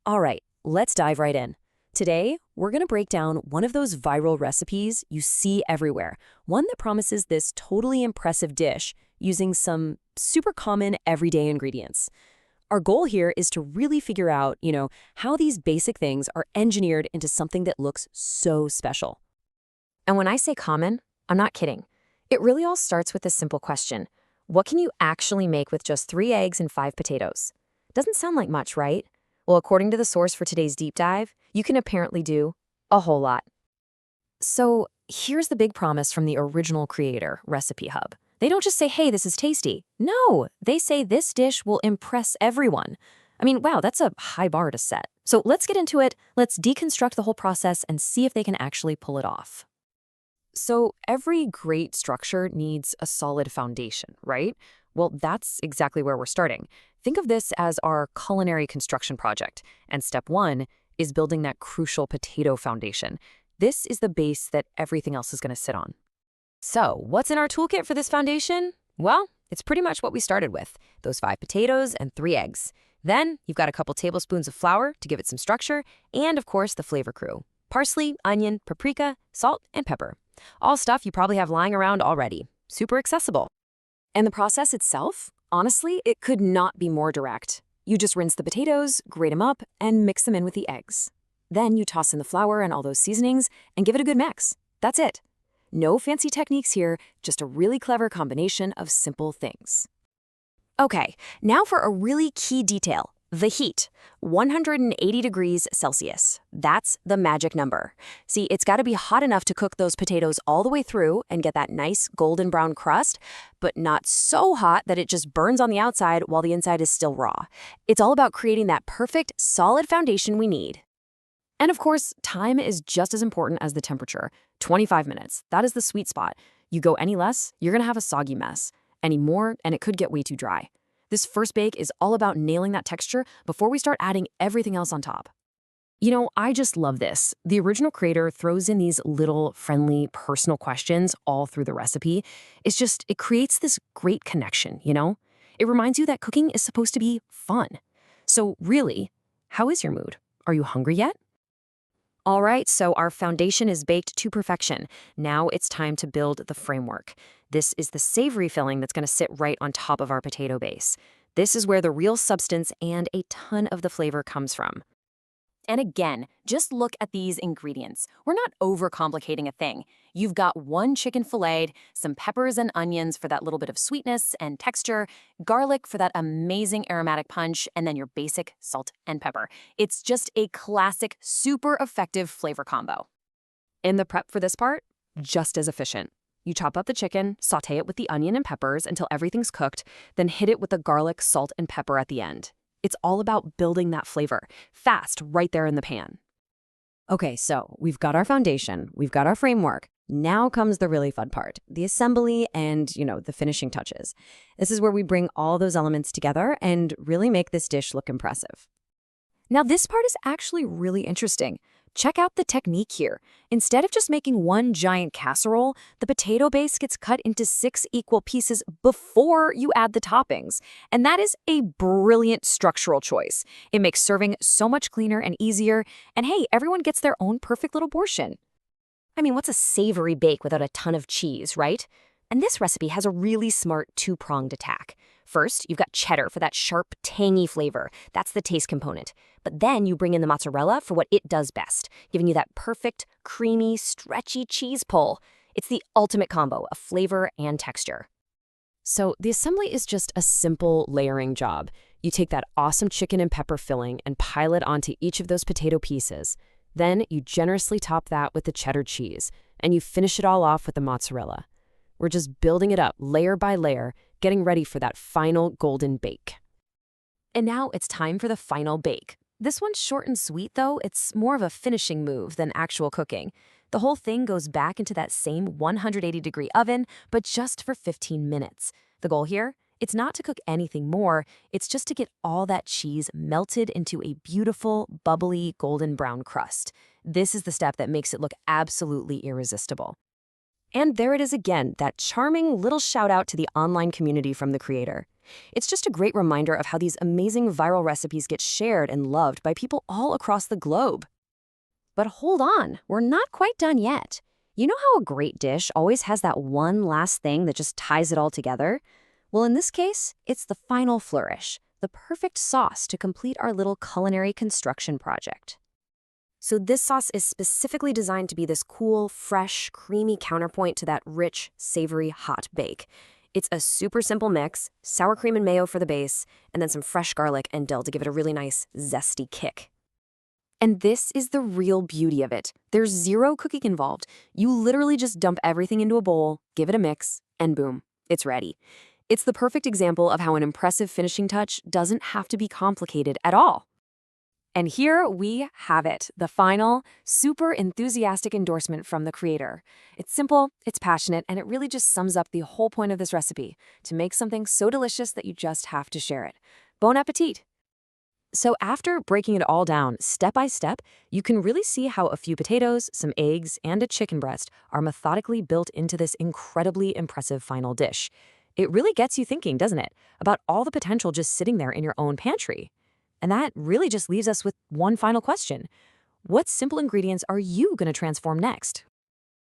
All right, let's dive right in. Today, we're going to break down one of those viral recipes you see everywhere, one that promises this totally impressive dish using some super common everyday ingredients. Our goal here is to really figure out, how these basic things are engineered into something that looks so special. And when I say common, I'm not kidding. It really all starts with this simple question. What can you actually make with just 3 eggs and 5 potatoes? Doesn't sound like much, right? Well, according to the source for today's deep dive, you can apparently do a whole lot. So here's the big promise from the original creator, Recipe Hub. They don't just say, hey, this is tasty. No, they say this dish will impress everyone. I mean, wow, that's a high bar to set. So let's get into it. Let's deconstruct the whole process and see if they can actually pull it off. So every great structure needs a solid foundation, right? Well, that's exactly where we're starting. Think of this as our culinary construction project, and step 1 is building that crucial potato foundation. This is the base that everything else is going to sit on. So, what's in our toolkit for this foundation? Well, it's pretty much what we started with, those 5 potatoes and 3 eggs. Then, you've got a couple tablespoons of flour to give it some structure, and of course, the flavor crew. Parsley, onion, paprika, salt, and pepper. All stuff you probably have lying around already. Super accessible. And the process itself? Honestly, it could not be more direct. You just rinse the potatoes, grate them up, and mix them in with the eggs. Then you toss in the flour and all those seasonings and give it a good mix. That's it. No fancy techniques here, just a really clever combination of simple things. Okay, now for a really key detail. The heat, 180 degrees Celsius. That's the magic number. See, it's got to be hot enough to cook those potatoes all the way through and get that nice golden brown crust, but not so hot that it just burns on the outside while the inside is still raw. It's all about creating that perfect, solid foundation we need. And of course, time is just as important as the temperature. 25 minutes, that is the sweet spot. You go any less, you're going to have a soggy mess. Any more, and it could get way too dry. This first bake is all about nailing that texture before we start adding everything else on top. I just love this. The original creator throws in these little, friendly, personal questions all through the recipe. It creates this great connection, It reminds you that cooking is supposed to be fun. So really, how is your mood? Are you hungry yet? All right, so our foundation is baked to perfection. Now it's time to build the framework. This is the savory filling that's going to sit right on top of our potato base. This is where the real substance and a ton of the flavor comes from. And again, just look at these ingredients. We're not overcomplicating a thing. You've got 1 chicken filleted, some peppers and onions for that little bit of sweetness and texture, garlic for that amazing aromatic punch, and then your basic salt and pepper. It's just a classic, super effective flavor combo. In the prep for this part, just as efficient. You chop up the chicken, saute it with the onion and peppers until everything's cooked, then hit it with the garlic, salt, and pepper at the end. It's all about building that flavor, fast, right there in the pan. Okay, so we've got our foundation, we've got our framework. Now comes the really fun part, the assembly and, the finishing touches. This is where we bring all those elements together and really make this dish look impressive. Now, this part is actually really interesting. Check out the technique here. Instead of just making 1 giant casserole, the potato base gets cut into 6 equal pieces before you add the toppings. And that is a brilliant structural choice. It makes serving so much cleaner and easier. And hey, everyone gets their own perfect little portion. I mean, what's a savory bake without a ton of cheese, right? And this recipe has a really smart 2-pronged attack. First, you've got cheddar for that sharp, tangy flavor. That's the taste component. But then you bring in the mozzarella for what it does best, giving you that perfect, creamy, stretchy cheese pull. It's the ultimate combo of flavor and texture. So the assembly is just a simple layering job. You take that awesome chicken and pepper filling and pile it onto each of those potato pieces. Then you generously top that with the cheddar cheese, and you finish it all off with the mozzarella. We're just building it up layer by layer, getting ready for that final golden bake. And now it's time for the final bake. This one's short and sweet, though. It's more of a finishing move than actual cooking. The whole thing goes back into that same 180-degree oven, but just for 15 minutes. The goal here? It's not to cook anything more. It's just to get all that cheese melted into a beautiful, bubbly, golden brown crust. This is the step that makes it look absolutely irresistible. And there it is again, that charming little shout out to the online community from the creator. It's just a great reminder of how these amazing viral recipes get shared and loved by people all across the globe. But hold on, we're not quite done yet. You know how a great dish always has that one last thing that just ties it all together? Well, in this case, it's the final flourish, the perfect sauce to complete our little culinary construction project. So this sauce is specifically designed to be this cool, fresh, creamy counterpoint to that rich, savory, hot bake. It's a super simple mix, sour cream and mayo for the base, and then some fresh garlic and dill to give it a really nice, zesty kick. And this is the real beauty of it. There's zero cooking involved. You literally just dump everything into a bowl, give it a mix, and boom, it's ready. It's the perfect example of how an impressive finishing touch doesn't have to be complicated at all. And here we have it, the final, super enthusiastic endorsement from the creator. It's simple, it's passionate, and it really just sums up the whole point of this recipe, to make something so delicious that you just have to share it. Bon appetit! So after breaking it all down, step by step, you can really see how a few potatoes, some eggs, and a chicken breast are methodically built into this incredibly impressive final dish. It really gets you thinking, doesn't it, about all the potential just sitting there in your own pantry. And that really just leaves us with one final question. What simple ingredients are you going to transform next?